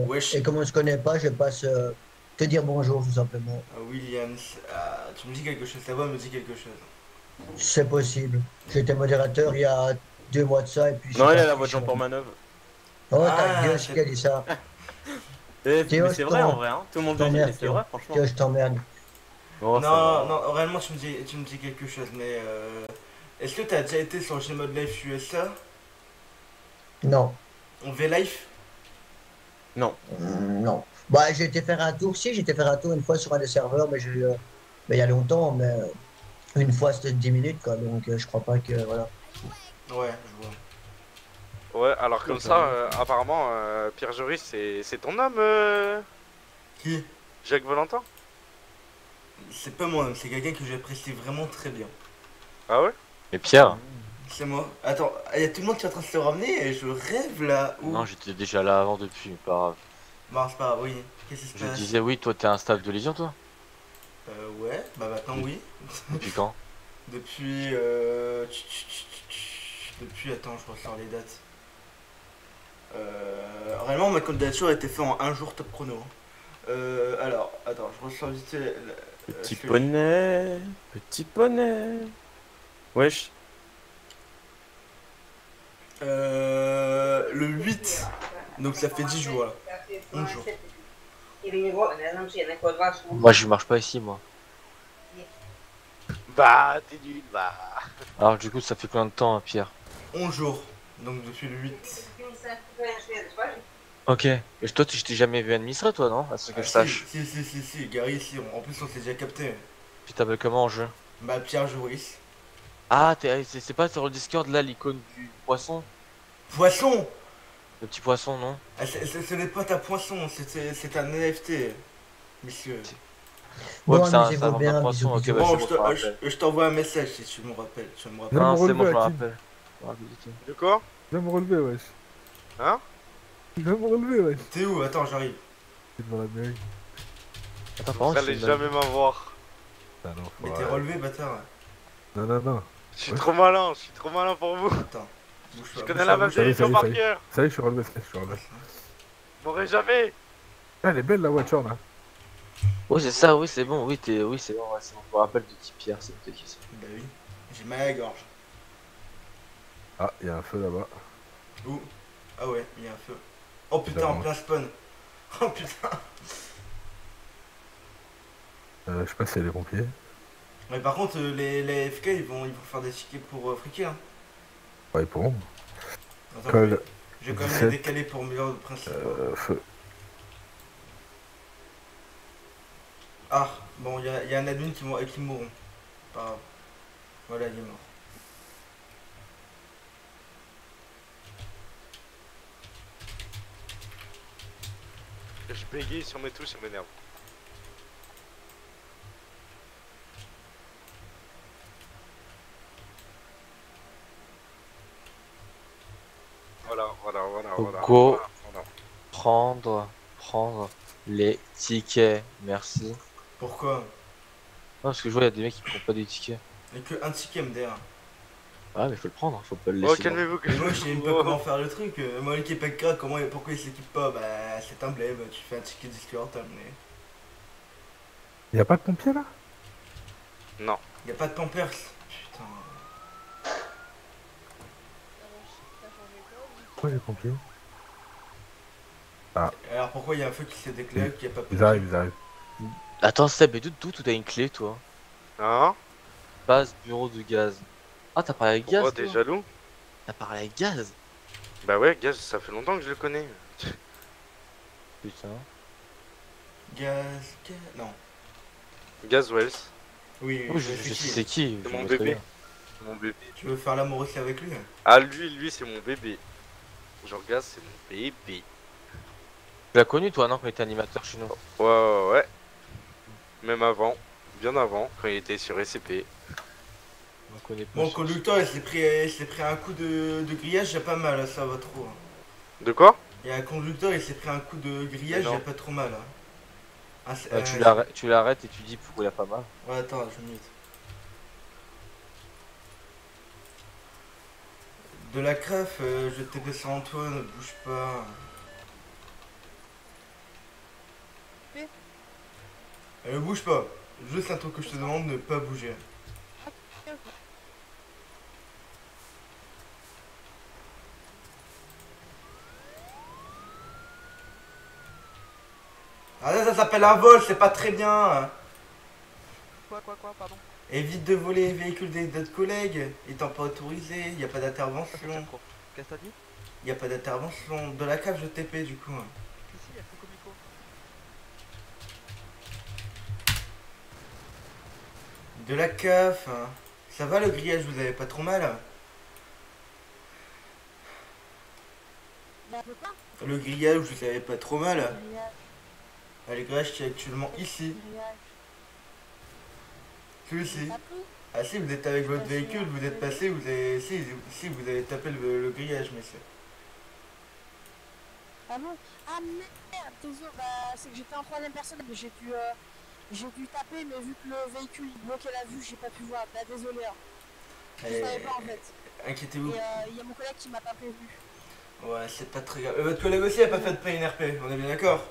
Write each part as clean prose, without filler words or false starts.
Wesh, Et comme on se connaît pas, je passe te dire bonjour tout simplement. Williams, tu me dis quelque chose, ta voix me dit quelque chose. C'est possible. J'étais modérateur il y a 2 mois de ça et puis je suis Non, il a la parti, voix je de suis Jean-Paul revenu. Manœuvre. Oh ta Ah, gueule, c'est qui a dit ça? Mais Théo, c'est vrai en vrai, hein. Tout le je monde le dit, mais t'emmerde, c'est vrai, Théo. franchement. Théo, je t'emmerde. Oh, ça non, va. non, réellement tu me dis quelque chose, mais est-ce que t'as déjà été sur Gmod Life USA, Non. en V-Life? Non. Non. Bah, j'ai été faire un tour, si, j'ai été faire un tour une fois sur un des serveurs, mais il y a longtemps, mais une fois c'était 10 minutes, quoi, donc je crois pas que, voilà. Ouais, je vois. Ouais, alors comme Ok. ça, apparemment, Pierre Joris, c'est ton homme, Qui? Jacques Valentin? C'est pas moi, c'est quelqu'un que j'apprécie vraiment très bien. Ah ouais? Mais Pierre? C'est moi. Attends, il y a tout le monde qui est en train de se ramener et je rêve là. Où? Non, j'étais déjà là avant depuis, pas grave. Bon, c'est pas grave, oui. Qu'est-ce qui se Je passe? disais, oui, toi, t'es un staff de Légion, toi? Ouais, bah maintenant oui. Depuis quand? Depuis. Depuis. Attends, je ressors les dates. Réellement, ma candidature a été faite en un jour top chrono, hein. Alors, attends, je ressors vite fait Petit ce que poney, petit poney. Wesh. le 8. Donc ça fait 10 jours là. 11 jours. Moi, je marche pas ici, moi. Bah, t'es nul, bah. Alors, du coup, ça fait combien de temps, hein, Pierre? 11 jours. Donc depuis le 8. Ok. Et toi, tu t'es jamais vu administrer, toi, non? À ce que Ah je si, sache. si, Gary, si. En plus, on s'est déjà capté. Tu t'appelles comment en jeu? Bah, Pierre Joris. Ah, c'est pas sur le Discord, là, l'icône du poisson? Poisson. Le petit poisson, non? Ah, ce n'est pas ta poisson, c'est un NFT, monsieur. Ouais, Bon, mais c'est amusez-vous un vrai bien, bisous, poisson. Ok, bisous. bah c'est Bon, bon, je me rappelle. je t'envoie un message si tu me rappelles. Tu me Viens rappelles. me Non, c'est bon, relever, je me Hakim. rappelle. Je me rappelle du tout. De quoi? Viens me relever, wesh. Hein? Viens me relever, wesh. T'es où? Attends, j'arrive. C'est devant la mairie. Attends, par Vous contre, allez jamais m'avoir. Ah non, Mais faut t'es arrêter. relevé, bâtard. Non, non, non. Ouais. Je suis trop malin pour vous. Attends. Bouge Je pas, connais bouge la pas, map bouge Ça y est, d'édition ça y est, par ça y est. cœur. Ça y est, je suis relevé, ça y est, je suis relevé. Vous m'aurez jamais. Ah, elle est belle la voiture là. oui, c'est ça, oui, c'est bon, oui, oui, c'est bon, ouais, c'est bon. Je me rappelle de petit Pierre, c'est peut-être qui ça. Bah oui. J'ai mal à la gorge. Ah, il y a un feu là-bas. Où? Ah ouais, il y a un feu. Oh putain, en D'accord. plein spawn. Oh putain. Je sais pas si c'est les pompiers. Mais par contre, les FK, ils vont faire des tickets pour friquer, hein. Ouais, ils pourront. Attends, Code je vais quand même les 17, décaler pour meilleur principe. feu. Ah, bon, il y a un admin qui mourront. Pas grave. Voilà, il est mort. Je bégaye sur mes touches, ça m'énerve. Faut Voilà. go prendre les tickets, merci. Non, Pourquoi? parce que je vois, il y a des mecs qui prennent pas des tickets. Il n'y a que un ticket MDR. Ouais, mais faut le prendre, faut pas le Oh, laisser. calmez-vous, Mais moi, je sais même pas calmez-vous. comment faire le truc. Moi, l'équipe PK, pourquoi il s'équipe pas? Bah, c'est un blême. Tu fais un ticket Discord, terminé. Y a pas de pompiers là? Non. Y a pas de Pampers. Putain. Pourquoi les pompiers? Alors, pourquoi il y a un feu qui s'est déclaré qu'il n'y a pas de Ils arrivent, ils arrivent. Attends, Seb, mais d'où t'as une clé, toi? Hein? Base, bureau de gaz. Ah, t'as parlé avec Gaz, Pourquoi toi? t'es jaloux? T'as parlé avec Gaz? Bah ouais, Gaz, ça fait longtemps que je le connais. Putain. Non. Gaz Wells, Oui, Oui, je je sais réfléchis. c'est qui. c'est je mon vois très bébé. bien. C'est mon bébé. Tu veux faire l'amour aussi avec lui? Ah, lui, c'est mon bébé. Genre, Gaz, c'est mon bébé. Tu l'as connu, toi, non, quand il était animateur chez nous? Ouais. Même avant, bien avant, quand il était sur SCP. On connaît pas. Bon, le conducteur, il s'est pris un coup de grillage, j'ai pas mal, ça va trop. De quoi? Il y a un conducteur, il s'est pris un coup de grillage, Mais non. j'ai pas trop mal. Ah, Tu l'arrêtes et tu dis pourquoi il a pas mal. Ouais, attends, je mute. De la craf, je vais te TP sur Antoine, bouge pas. TP. Ne bouge pas. Juste un truc que je te demande, ne pas bouger. Ok, ok. Ah là, ça s'appelle un vol, c'est pas très bien. Quoi, pardon. Évite de voler les véhicules d'autres collègues, étant pas autorisé, il n'y a pas Qu'est-ce d'intervention. que t'as dit? Il n'y a pas d'intervention. De la cave, je TP du coup. Si, si, elle fait comico. De la cave. Ça va le grillage, vous avez pas trop mal? Bah, on peut pas. Le grillage, vous avez pas trop mal? Grillage, Le grillage qui est actuellement ici. grillage. Celui-ci. T'as pris? Ah si, vous êtes avec votre véhicule, vous êtes passé, vous avez... Si, vous avez tapé le grillage, messieurs. Ah bon? Ah merde, désolé, bah c'est que j'étais en troisième personne, mais j'ai dû taper, mais vu que le véhicule bloquait la vue, j'ai pas pu voir. Bah désolé, hein. Je savais pas en fait. Inquiétez-vous. Et il y a mon collègue qui m'a pas prévenu. Ouais, c'est pas très grave. Votre collègue aussi a pas fait de PNRP, on est bien d'accord?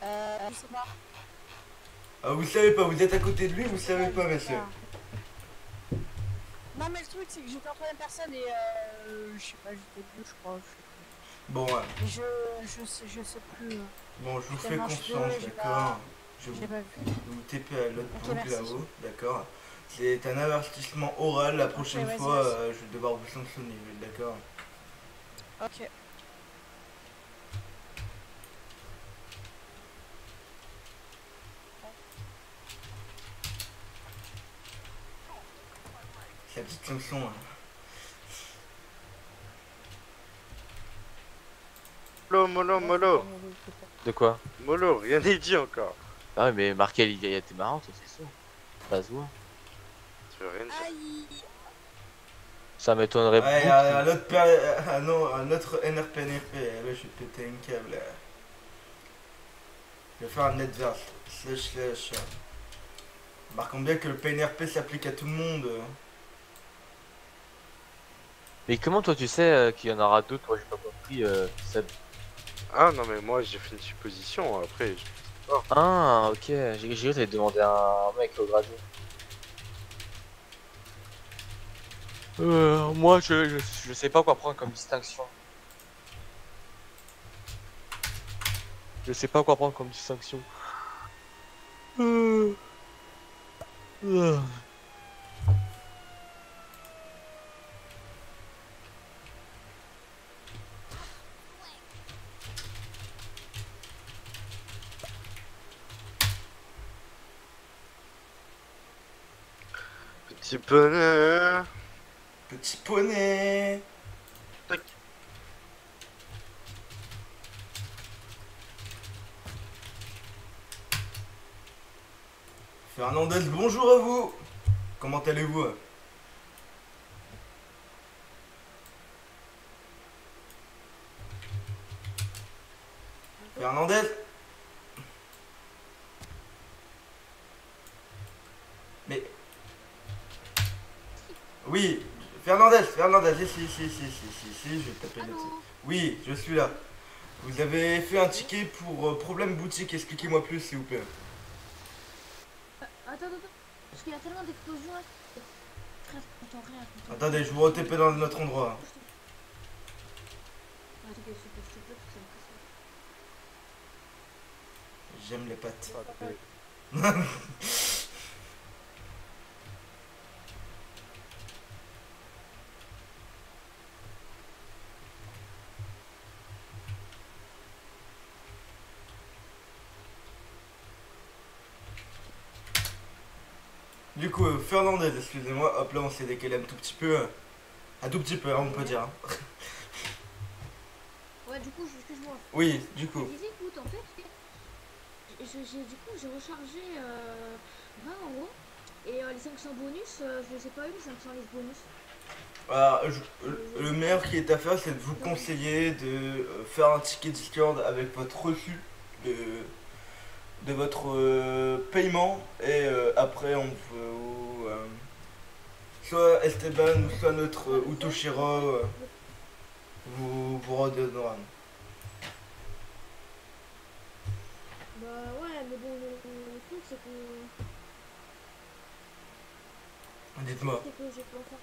Je sais pas. Ah, vous savez pas, vous êtes à côté de lui, vous savez pas, monsieur. Non mais le truc c'est que j'étais en troisième personne et je sais pas, j'étais deux je crois. Bon, ouais. Mais je sais plus. Bon, je vous fais Tellement je suis confiance, désolée, j'ai d'accord? Je J'ai pas vu. vous TP à l'autre Ok, bout merci. là-haut, d'accord? C'est un avertissement oral, la prochaine vas-y, fois, vas-y. je vais devoir vous sanctionner, d'accord? Ok. C'est la petite sanction, hein. Molo. De quoi? Molo, rien n'est dit encore. Ah ouais, mais Markel, il a été marrant, ça, c'est sûr. Ça se voit. Tu veux rien dire. Aïe. Ça m'étonnerait Ouais, beaucoup. un autre NRP, là, je vais péter un câble, là. Je vais faire un netverse, slash. Marquons bien que le PNRP s'applique à tout le monde. Mais comment toi tu sais qu'il y en aura d'autres? Moi j'ai pas compris. Seb. Ah non, mais moi j'ai fait une supposition. Après, Ah ok, j'ai cru que t'avais demandé à un mec au radio. Moi je sais pas quoi prendre comme distinction. Je sais pas quoi prendre comme distinction. petit bonheur. Petit poney. Tac. Fernandez, bonjour à vous. Comment allez-vous? Fernandez? Mais... Oui, Fernandez, ici, je vais taper là-dessus. Oui, je suis là. Vous avez fait un ticket pour problème boutique, expliquez-moi plus s'il vous plaît. Attends, parce qu'il y a tellement d'explosions là. Frère, j'entends rien. Attendez, je vous re-TP dans notre endroit. Ah, t'inquiète, je te peux, J'aime les pattes. Du coup, Fernandez, excusez-moi, hop là on s'est décalé un tout petit peu. Un tout petit peu, hein, on peut dire. Ouais, du coup, excuse-moi. Oui, du Je coup. disais, écoute, en fait, j'ai rechargé 20 euros. Et les 500 bonus, je les ai pas eu, les 500 les bonus. Alors, le meilleur qui est à faire, c'est de vous conseiller de faire un ticket Discord avec votre reçu de votre paiement. Et après, on vous... soit Esteban ou soit notre Utoshiro vous redonnera. Bah ouais, mais bon, le truc c'est que. Dites-moi. C'est que j'ai pas faire.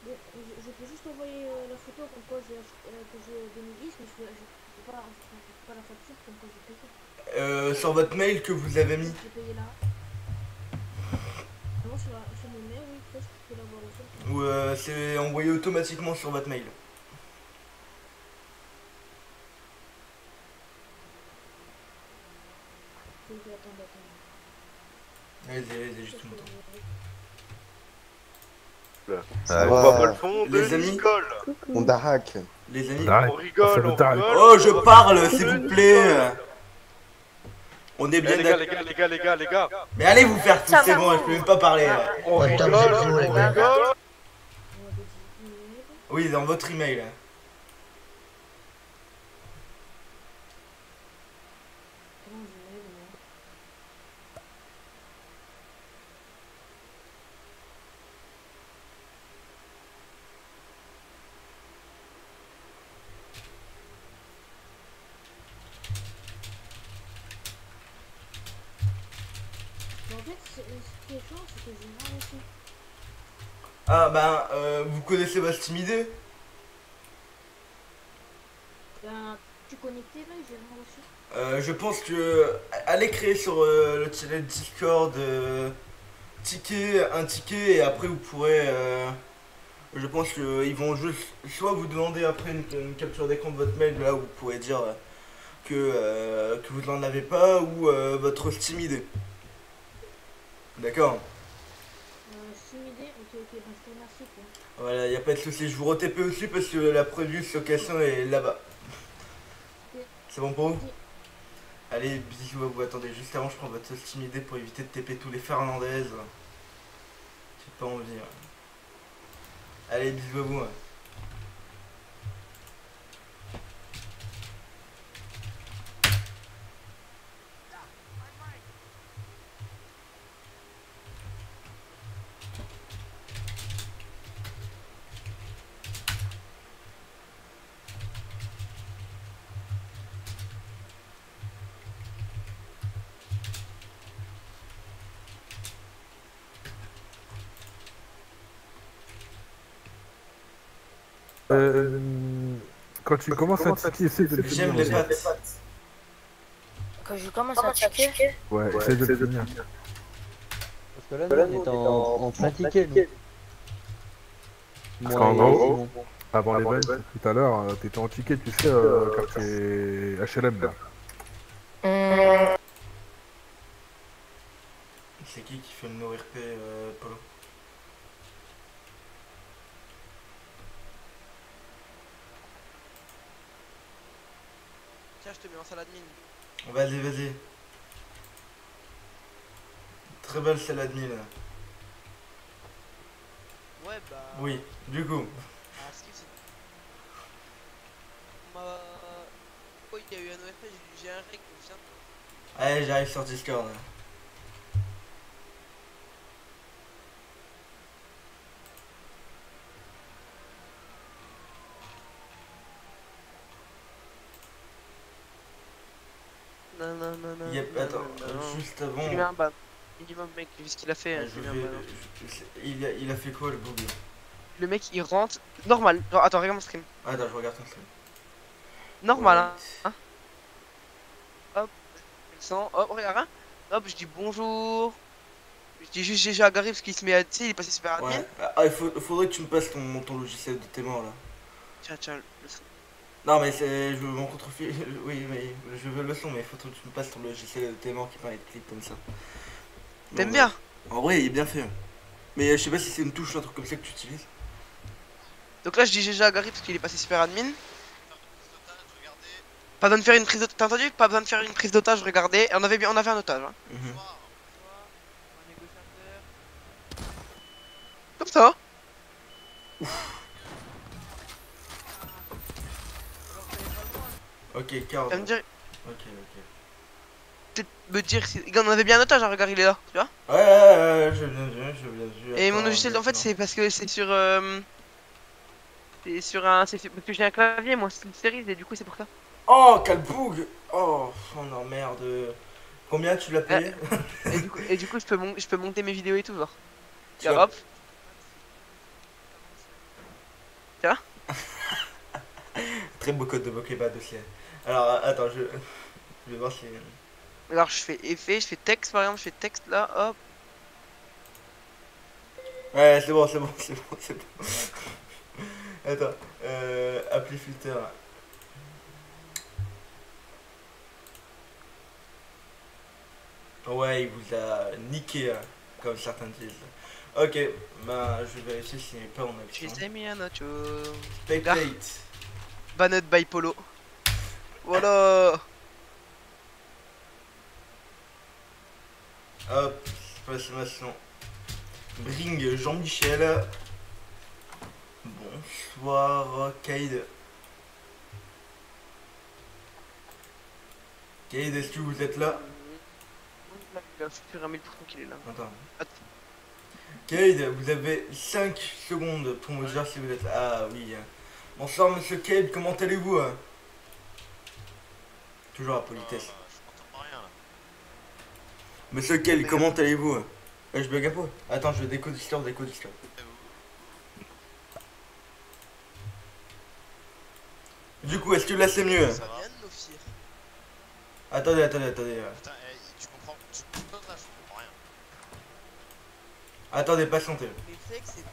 Bon, je peux juste envoyer la photo comme quoi j'ai que j'ai 2010, mais je peux pas la facture comme quoi j'ai payé. Sur votre mail que vous avez mis. J'ai payé là. Non, sur mon mail, oui, peut-être que je peux l'avoir aussi. Ou c'est envoyé automatiquement sur votre mail. Attendez. Allez, juste une minute. Ah, On ouais. voit pas le fond de Les amis. Nicole. On daraque. Les amis. Darek. On rigole, on Darek. rigole. Oh, je parle, s'il vous plaît. On est Eh, bien les gars, d'accord. les gars. Mais allez vous faire foutre, c'est bon, je peux même pas parler. On Ouais, rigole, top, c'est chaud, les on gars. rigole. Oui, dans votre email. Mais en fait, ce qui est fort, c'est que j'ai rien reçu. Ah ben, vous connaissez votre Steam ID? Ben, tu connecté là, j'ai rien reçu. Je pense que allez créer sur le channel Discord un ticket et après vous pourrez je pense qu'ils vont juste soit vous demander après une capture d'écran de votre mail là où vous pourrez dire que vous n'en avez pas ou votre Steam ID. D'accord? Steam ID, ok, ben je te remercie quoi. Voilà, y a pas de souci. Je vous re-TP aussi parce que la prévue location est là-bas. Ok. C'est bon pour vous? Ok. Allez, bisous à vous. Attendez, juste avant, je prends votre Steam ID pour éviter de TP tous les Fernandaises. J'ai pas envie. Ouais. Allez, bisous à vous. Ouais. Quand tu commences à tiquer, essaie de le finir. J'aime les vas-y. pâtes. Quand je commence à checker, Ouais, essaie de le finir. Parce que là, nous, on est en plein ticket, nous. Parce Moi qu'en et gros, Simon. avant les bails, tout à l'heure, t'étais en ticket, tu sais, quartier HLM là. C'est qui fait le no-RP, Polo? Tiens, je te mets en salle admin. Vas-y, vas-y. Très belle salade mille. Ouais, bah. Oui, du coup. Ah, Skip, c'est. Oh, il y a eu un OFP, j'ai un rec, tiens. Allez, j'arrive sur Discord. Non. Attends, juste avant. Je lui mets un ban. Minimum, mec, vu ce qu'il a fait, je lui mets un ban. Il a fait quoi le bug? Le mec, il rentre. Normal. Genre, attends, regarde mon stream. Attends, je regarde ton stream. Normal, Ouais. hein. Hop, je descends. Hop, regarde, hein. Hop, je dis bonjour. Je dis juste GG à Gary parce qu'il se met à. Tu sais, il est passé super admin. Ouais. Ah, faudrait que tu me passes ton logiciel de tes morts là. Tiens, le son. Non, mais c'est. Je veux mon contrefil. Oui, mais je veux le son, mais il faut que tu me passes ton logiciel de tes morts qui permet de cliquer comme ça. T'aimes Bon, bien? En vrai, il est bien fait. Mais je sais pas si c'est une touche ou un truc comme ça que tu utilises. Donc là, je dis GG à Gary parce qu'il est passé super admin. Pas besoin de faire une prise d'otage. T'as entendu? Pas besoin de faire une prise d'otage, regardez. On avait un otage. Hein. Mhm. Comme ça. Ok, Tu carte. vas me dire, Ok. peut-être me dire si. Regarde, on avait bien un otage, hein, regarde, il est là, tu vois. Ouais, je viens vu. Et mon Attends, logiciel, en fait, maintenant. c'est parce que c'est sur. C'est sur un. Parce que j'ai un clavier, moi, c'est une série, et du coup, c'est pour ça. Oh, quel bug! Oh non, merde. Combien tu l'as payé? Et du coup, je peux monter mes vidéos et tout, genre. Tu Tiens, l'as- hop. Tiens. Très beau code de Pokéball aussi. Alors, attends, je vais voir si... Alors, je fais effet, je fais texte, par exemple, je fais texte là, hop. Ouais, c'est bon, c'est bon, c'est bon, c'est bon. Attends, appli filter. Ouais, il vous a niqué, comme certains disent. Ok, bah je vais vérifier s'il n'est pas en Je action. les ai mis un autre chose. Spectate. Banned by Polo. Voilà. Hop, passation. Bring Jean-Michel. Bonsoir, Kaïd. Kaïd, est-ce que vous êtes là? Il a fait un 1000% qu'il est là. Attends. Attends. Kaïd, vous avez 5 secondes pour me dire si vous êtes là. Ah oui. Bonsoir, monsieur Kaïd, comment allez-vous? Toujours la politesse. Je comprends rien là. Monsieur Kaïd, comment allez-vous? Je bug un peu. Attends, je décode l'histoire, décode l'histoire. Du coup, est-ce que là c'est mieux? Ça va? Attendez. Putain, tu comprends. Tu comprends là, je comprends rien. Attendez, patientez. Qu'est-ce que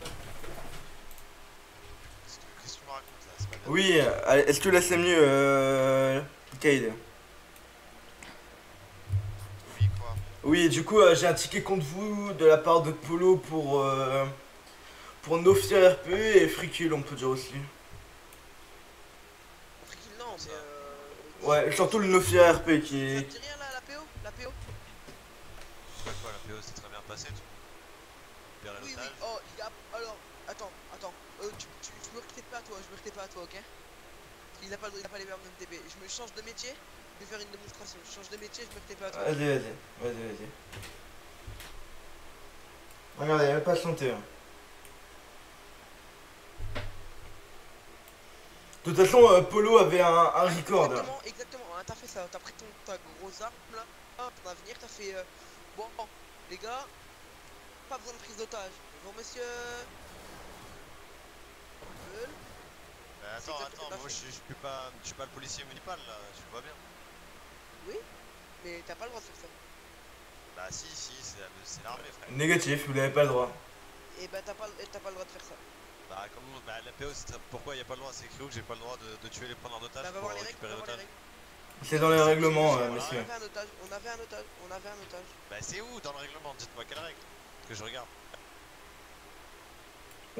tu me racontes là? C'est pas bien. Oui, est-ce que là c'est mieux, Kaïd? Oui, quoi? Oui, du coup, j'ai un ticket contre vous de la part de Polo pour Nofia RP et Fricule, on peut dire aussi. Frikil, non, c'est. Ouais, surtout le Nofia RP qui Ça est... te dit rien là, la PO? La PO? Quoi, la PO c'est très bien passé, tu libérer Oui, oui, l'otage. oh, il y a. Alors, attends. Je me reconnais pas à toi, ok? Il n'a pas les verbes de MTB. Je me change de métier, je vais faire une démonstration. Je change de métier, je me reconnais pas à toi. Vas-y. Regardez, même pas chanter. De toute façon, Polo avait un record. Exactement. Hein, t'as fait ça. T'as pris ta grosse arme là, ton avenir, t'as fait. Bon, les gars, pas besoin de prise d'otage. Bonjour monsieur. Bah, attends, moi je suis pas le policier municipal là, tu le vois bien. Oui, mais t'as pas le droit de faire ça. Bah si, c'est l'armée frère. Négatif, vous n'avez pas le droit. Et bah t'as pas le droit de faire ça. Bah comment, bah la PO pourquoi y a pas le droit, c'est écrit où que j'ai pas le droit de tuer les preneurs d'otages Bah va pour voir les règles, récupérer l'otage. C'est dans les règlements, Voilà. monsieur. On avait un otage. Bah c'est où dans le règlement? Dites-moi quelle règle que je regarde.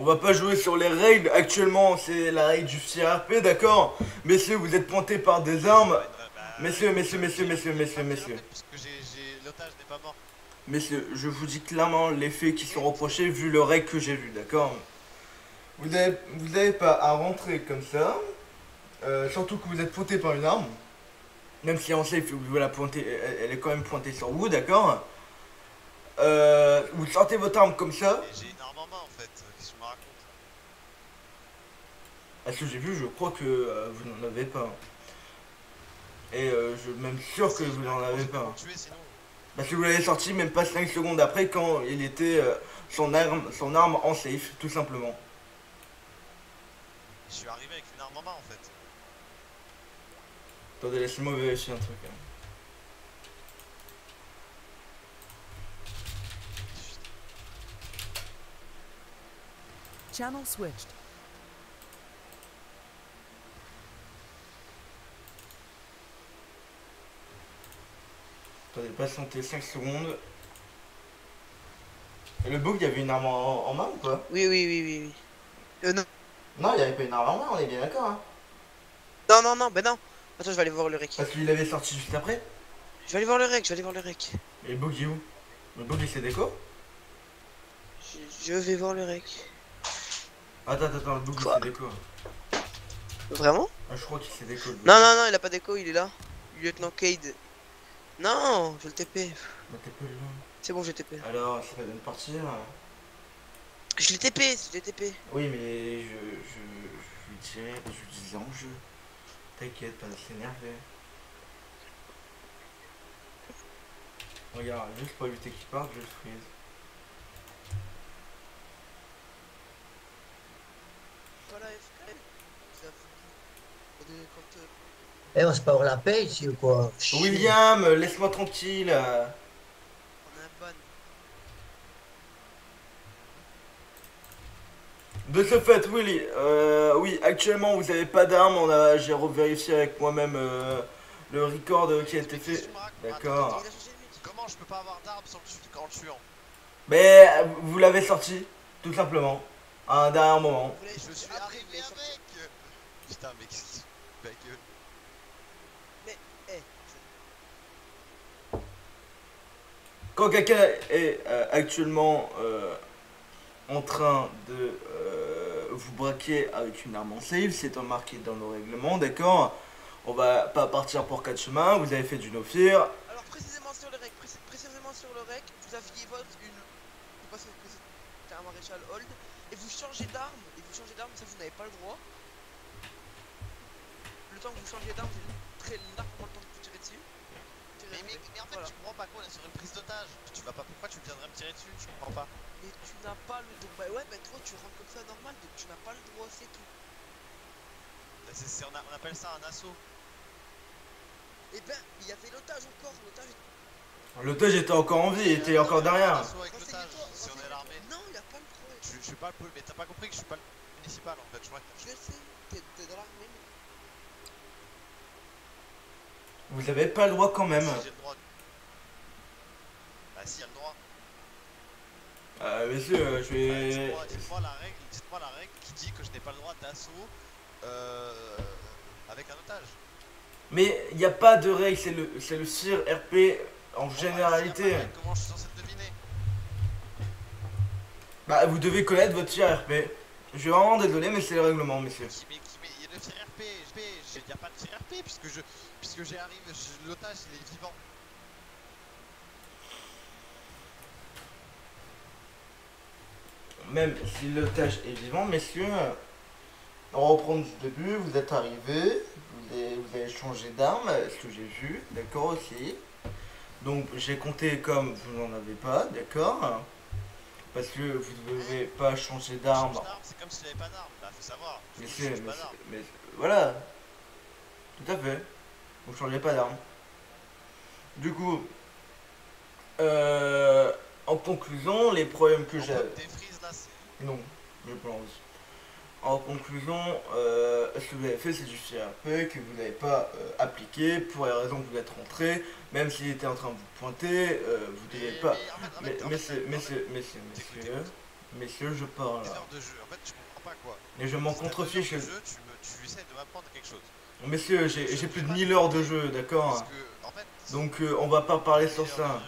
On va pas jouer sur les règles, actuellement c'est la règle du CRP, d'accord? Messieurs, vous êtes pointés par des armes. Messieurs. Parce que l'otage n'est pas mort. Messieurs, je vous dis clairement les faits qui sont reprochés vu le règle que j'ai vu, d'accord? Vous avez pas à rentrer comme ça, surtout que vous êtes pointé par une arme. Même si en safe, vous la pointez, elle est quand même pointée sur vous, d'accord? Vous sortez votre arme comme ça. Et j'ai une arme en main en fait, qu'est-ce que tu me racontes? À ce que j'ai vu, je crois que vous n'en avez pas. Et je suis même sûr que vous n'en avez pas. Parce que vous l'avez sorti même pas 5 secondes après quand il était son arme en safe, tout simplement. Je suis arrivé avec une arme en main en fait. Attendez, laissez-moi vérifier un truc. Channel switched. Attendez, patientez 5 secondes. Et le bug, il y avait une arme en main ou pas? Oui. Non. Non, il n'y avait pas une arme en main, on est bien d'accord. Hein. Non, ben non. Attends, je vais aller voir le rec. Parce qu'il l'avait sorti juste après. Je vais aller voir le rec. Et le bug, il est où? Le bug, il s'est déco? Je vais voir le rec. Attends, le bug, il s'est déco. Vraiment? Ah, je crois qu'il s'est déco. Non, il a pas d'écho, il est là. Lieutenant Cade. Non, je le TP. Bah, t'es pas là. C'est bon, j'ai TP. Alors, c'est pas de partir. Je l'ai TP. Oui, mais je lui dirais, je lui disais en jeu. T'inquiète, pas de s'énerver. Regarde, juste pour éviter qu'il parte, je le freeze. Voilà, FK. Ça fout. Quand. Eh, on se parle la paix ici ou quoi? William, laisse-moi tranquille. On a un ban. De ce fait, Willy, oui, actuellement vous avez pas d'armes, j'ai revérifié avec moi-même le record qui a été fait. D'accord. Comment je peux pas avoir d'armes en le tuant? Mais vous l'avez sorti, tout simplement, à un dernier moment. Je suis arrivé avec. Putain, mais qu'est-ce qui se fait avec eux? Mais, Quand quelqu'un est actuellement en train de vous braquer avec une arme en save, c'est marqué dans nos règlements, d'accord? On va pas partir pour quatre chemins, vous avez fait du no fear. Alors précisément sur le rec, vous aviez une. Je sais pas si c'était un maréchal hold, et vous changez d'arme, ça vous n'avez pas le droit. Le temps que vous changez d'arme, c'est très largement le temps de vous tirer dessus. Mais en fait, je comprends pas quoi, on est sur une prise d'otage. Tu vas pas, pourquoi tu viendrais me tirer dessus? Je comprends pas. Mais tu n'as pas le droit. Bah ouais, bah toi tu rentres comme ça normal, donc tu n'as pas le droit, c'est tout. On appelle ça un assaut. Et ben, il y avait l'otage encore, L'otage était encore en vie, il était encore derrière. Si on est l'armée. Non, il a pas le droit. Je suis pas le pôle, mais t'as pas compris que je suis pas le municipal en fait, je crois. Je sais, t'es dans l'armée. Vous avez pas le droit quand même. Si j'ai le droit. Bah si, il y a le droit. Monsieur, je vais... Dites-moi la règle qui dit que je n'ai pas le droit d'assaut avec un otage. Mais il n'y a pas de règle, c'est le CIR RP en généralité. Comment je suis censé le deviner? Bah vous devez connaître votre CIR RP. Je suis vraiment désolé mais c'est le règlement, messieurs. Mais il y a le tir RP, il n'y a pas de tir RP puisque j'arrive, l'otage il est vivant. Même si l'otage est vivant, messieurs, on reprend du début, vous êtes arrivés, vous avez changé d'arme, ce que j'ai vu, d'accord aussi. Donc j'ai compté comme vous n'en avez pas, d'accord? Parce que vous ne devez pas changer d'arme. C'est comme s'il n'y avait pas d'arme, bah faut savoir. Mais voilà, tout à fait, vous ne changez pas d'arme. Du coup, en conclusion, les problèmes que j'ai... Non, je pense. En conclusion, ce que vous avez fait, c'est du CRP que vous n'avez pas appliqué pour les raisons que vous êtes rentré, même s'il était en train de vous pointer, vous ne devez pas. Messieurs, je parle. Et je m'en contrefiche. Tu essaies de m'apprendre quelque chose. Messieurs, j'ai plus de 1000 heures de jeu, d'accord? Donc on va pas parler sur ça.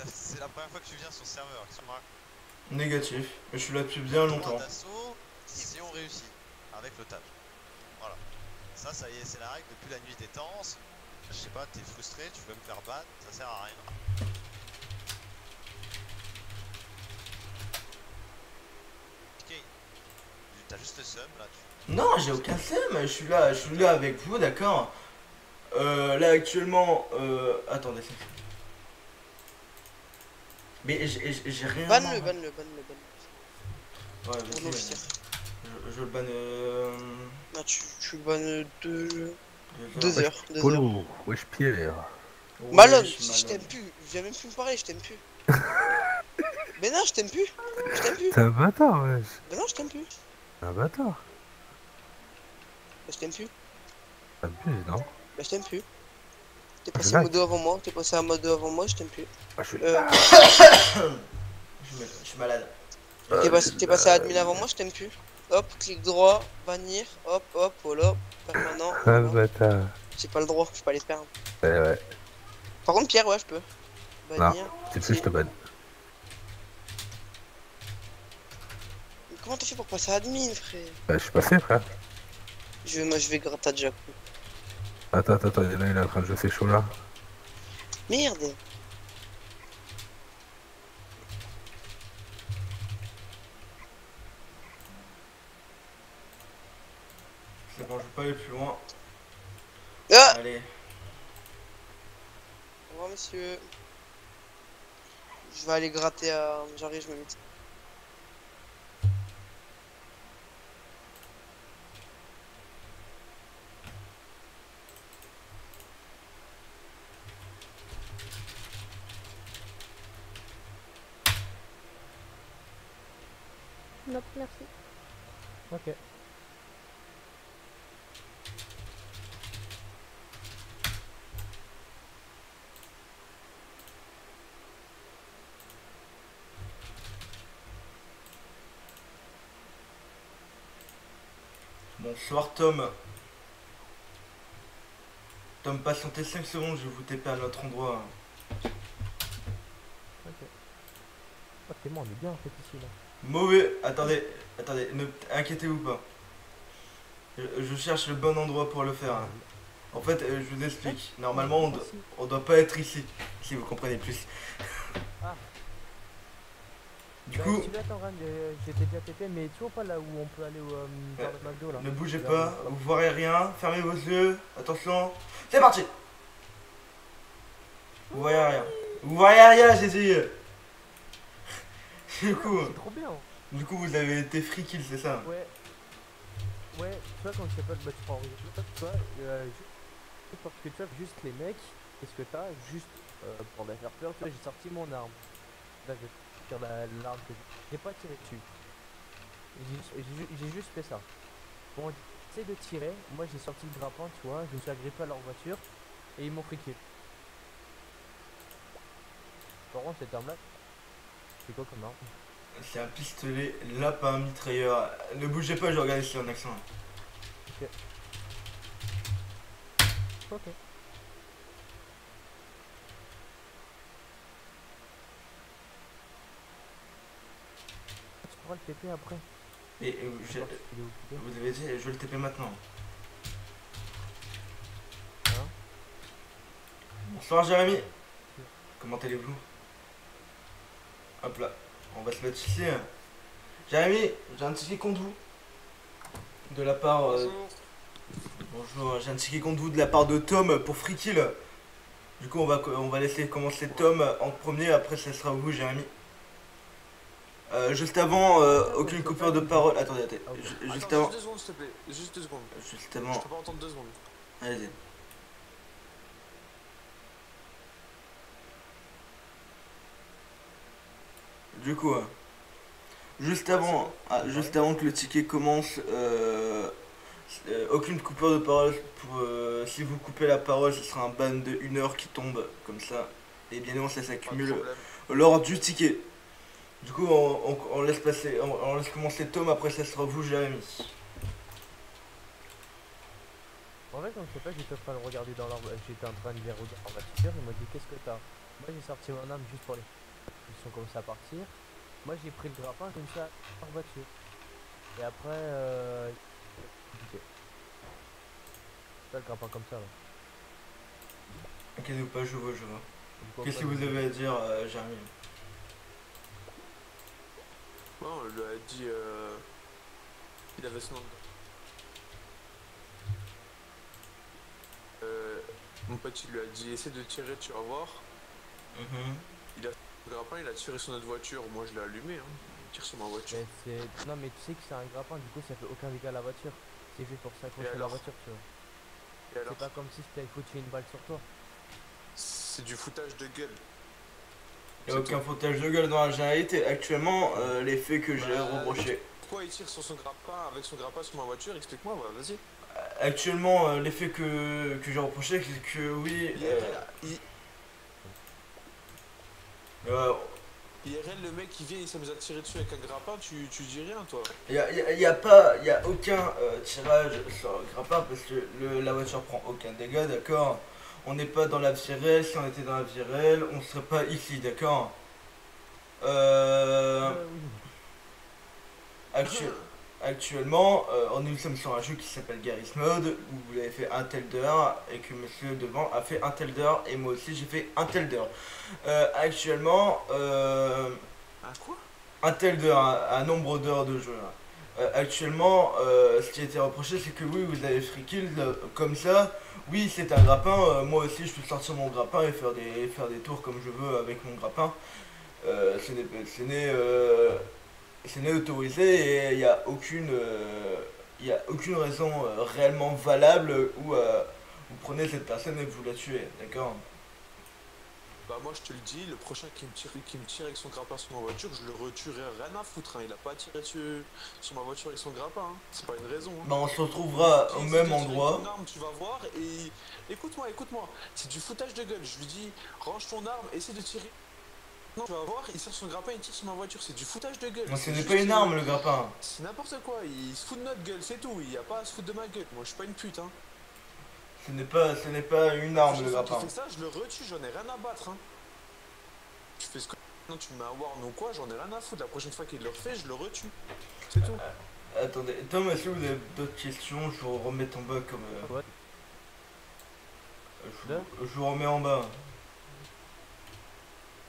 C'est la première fois que tu viens sur le serveur, qu'est-ce que tu me racontes? Négatif, mais je suis là depuis bien longtemps. Si on réussit avec l'otage. Voilà. Ça y est, c'est la règle depuis la nuit des tenses. Je sais pas, t'es frustré, tu veux me faire battre, ça sert à rien. Ok. T'as juste le seum là. Non, j'ai aucun seum, je suis là avec vous, d'accord. Là actuellement, attendez. Mais j'ai rien. Banne-le. Ouais, je le banne. Ah, tu le bannes 2 heures. Polo, wesh Pierre. Malone, je t'aime plus. Viens même plus me parler, je t'aime plus. Mais non, je t'aime plus. T'es un bâtard, wesh. Mais non, je t'aime plus. T'es un bâtard. Je t'aime plus. T'aimes plus, non? Bah, je t'aime plus. T'es passé en mode 2 avant moi, je t'aime plus. Ah, je suis malade. T'es passé à admin avant moi, je t'aime plus. Hop, clic droit, bannir, hop, voilà, permanent. Ah, bâtard. J'ai pas le droit, je peux pas les perdre. Ouais. Par contre, Pierre, ouais, je peux. Bannir. Non, c'est plus, je te banne. Comment t'as fait pour passer à admin, frère? Bah, je suis passé, frère. Je vais gratter à Jaco. Attends, il est en train de jouer ses chaud là. Merde! C'est bon, je vais pas aller plus loin. Ah! Allez. revoir, messieurs. Je vais aller gratter à... J'arrive, je me mets. Non, merci. Ok. Bonsoir Tom. Tom, patientez 5 secondes, je vais vous TP à notre endroit. Ok. Oh, t'es on est bien en fait ici là. Mauvais. Attendez, ne inquiétez-vous pas. Je cherche le bon endroit pour le faire. En fait, je vous explique. Normalement, on doit pas être ici. Si vous comprenez plus. Ah. Du coup, j'étais déjà TP, mais toujours pas là où on peut aller au vers le McDo là. Ne bougez pas, vous verrez rien. Fermez vos yeux. Attention. C'est parti. Vous voyez rien. Vous voyez rien, j'ai dit. Du coup, c'est trop bien. Du coup, vous avez été free kill, c'est ça? Ouais. Ouais, tu vois, quand je t'appelle, bah tu prends tu vois, parce que tu vois, juste les mecs, qu'est-ce que t'as? Juste pour la faire peur, tu vois, j'ai sorti mon arme. Là, je vais faire l'arme que j'ai pas tiré dessus. J'ai juste fait ça. Bon, j'essaie de tirer, moi j'ai sorti le grappin, tu vois, je me suis agrippé à leur voiture et ils m'ont free kill. Par contre, cette arme là, c'est quoi comme arme? C'est un pistolet lapin mitrailleur. Ne bougez pas, je regarde ici en accent. Ok. Ok. Tu pourras le TP après. Et vous avez dit, je vais le TP maintenant. Hein? Bonsoir Jérémy. Comment allez-vous? Hop là, on va se mettre ici. Jérémy, j'ai un ticket contre vous. De la part... Bonjour, j'ai un ticket contre vous de la part de Tom pour free kill. Du coup, on va laisser commencer Tom en premier, après ça sera vous Jérémy. Juste avant, aucune coupure de parole. Attendez. Juste avant... Juste 2 secondes s'il te plaît, juste 2 secondes. Juste avant... Je peux pas entendre 2 secondes. Allez-y. Du coup, juste avant que le ticket commence, aucune coupure de parole. Si vous coupez la parole, ce sera un ban de 1 heure qui tombe comme ça. Et bien évidemment, ça s'accumule lors du ticket. Du coup, on laisse commencer Tom. Après, ça sera vous, Jérémy. En fait, comme je sais pas, j'étais en train de regarder dans l'arbre, j'étais en train de les regarder en voiture. Il m'a dit qu'est-ce que t'as? Moi, j'ai sorti mon arme juste pour les. Ils sont commencé à partir. Moi j'ai pris le grappin comme ça en voiture. Et après pas le grappin comme ça là. Inquiétez-vous pas, je vois. Qu'est-ce que vous avez à dire, Jérémy? Bon, on lui a dit il avait son nom. Mon pote il lui a dit essaie de tirer, tu vas voir. Il a le grappin, il a tiré sur notre voiture, moi je l'ai allumé, hein. Il tire sur ma voiture. Non mais tu sais que c'est un grappin, du coup ça fait aucun dégât à la voiture. C'est fait pour s'accrocher à la voiture, tu vois. C'est pas comme si je t'avais foutu une balle sur toi. C'est du foutage de gueule. Il n'y a aucun foutage de gueule dans la généralité. Actuellement, les faits que j'ai reprochés. Pourquoi il tire sur son grappin, avec son grappin sur ma voiture? Explique-moi, vas-y. Actuellement, les faits que j'ai reprochés, c'est que oui... IRL, le mec qui vient, il s'amuse à tirer dessus avec un grappin, tu dis rien toi. Il y a aucun tirage sur le grappin parce que la voiture prend aucun dégât, d'accord? On n'est pas dans la vie réelle, si on était dans la vie réelle, on serait pas ici, d'accord? Actuellement, nous sommes sur un jeu qui s'appelle Garry's Mod, où vous avez fait un tel d'heure, et que monsieur devant a fait un tel d'heure, et moi aussi j'ai fait un tel d'heure. Actuellement, un quoi? Un tel d'heure, un nombre d'heures de jeu. actuellement, ce qui a été reproché, c'est que oui, vous avez free kill comme ça. Oui, c'est un grappin. Moi aussi, je peux sortir mon grappin et faire des tours comme je veux avec mon grappin. Ce n'est autorisé et il n'y a aucune raison réellement valable où vous prenez cette personne et que vous la tuez, d'accord? Bah moi je te le dis, le prochain qui me tire avec son grappin sur ma voiture, je le retuerai, rien à foutre, hein. Il a pas tiré sur ma voiture avec son grappin, hein. C'est pas une raison, hein. Bah on se retrouvera au même endroit. Ton arme, tu vas voir, et écoute-moi, c'est du foutage de gueule. Je lui dis, range ton arme, essaie de tirer. Non, tu vas voir, il sort son grappin, il tire sur ma voiture, c'est du foutage de gueule. Non, ce n'est pas une arme le grappin. C'est n'importe quoi, il se fout de notre gueule, c'est tout, il y a pas à se foutre de ma gueule. Moi je suis pas une pute, hein. Ce n'est pas une arme le grappin. Tu fais ça, je le retue, j'en ai rien à battre, hein. Tu fais ce que non, tu mets un warn ou quoi, j'en ai rien à foutre. La prochaine fois qu'il le refait, je le retue. C'est tout. Attendez, Tom, est-ce que vous avez d'autres questions? Je vous remets en bas comme. Je vous remets en bas.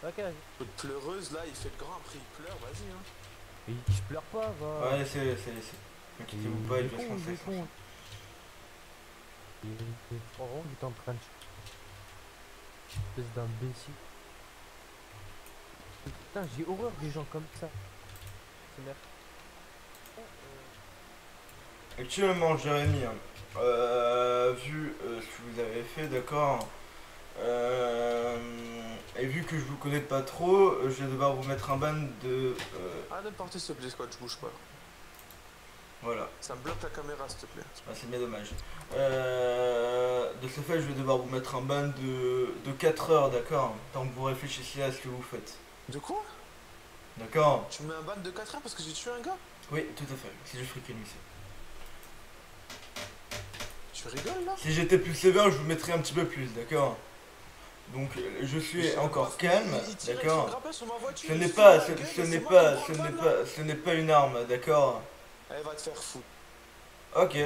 Ok. Votre pleureuse là, il fait le grand, après il pleure, vas-y, hein. Mais je pleure pas, va. Ouais, c'est. Inquiétez-vous pas, il va se lancer. Oh, il est en train de. Espèce d'imbécile. Putain, j'ai horreur des gens comme ça. C'est merde. Actuellement, Jérémy, vu ce que vous avez fait, d'accord, et vu que je vous connais pas trop, je vais devoir vous mettre un ban de. Arrête de me porter s'il te plaît, Squad, je bouge pas. Voilà. Ça me bloque la caméra s'il te plaît. Ah, c'est bien dommage. De ce fait, je vais devoir vous mettre un ban de 4 heures, d'accord, tant que vous réfléchissez à ce que vous faites. De quoi? D'accord. Tu me mets un ban de 4 heures parce que j'ai tué un gars? Oui, tout à fait. Si je free kill ici. Tu rigoles là? Si j'étais plus sévère, je vous mettrais un petit peu plus, d'accord? Donc je suis encore calme, d'accord? Ce n'est pas une arme, d'accord? Elle va te faire foutre. Ok.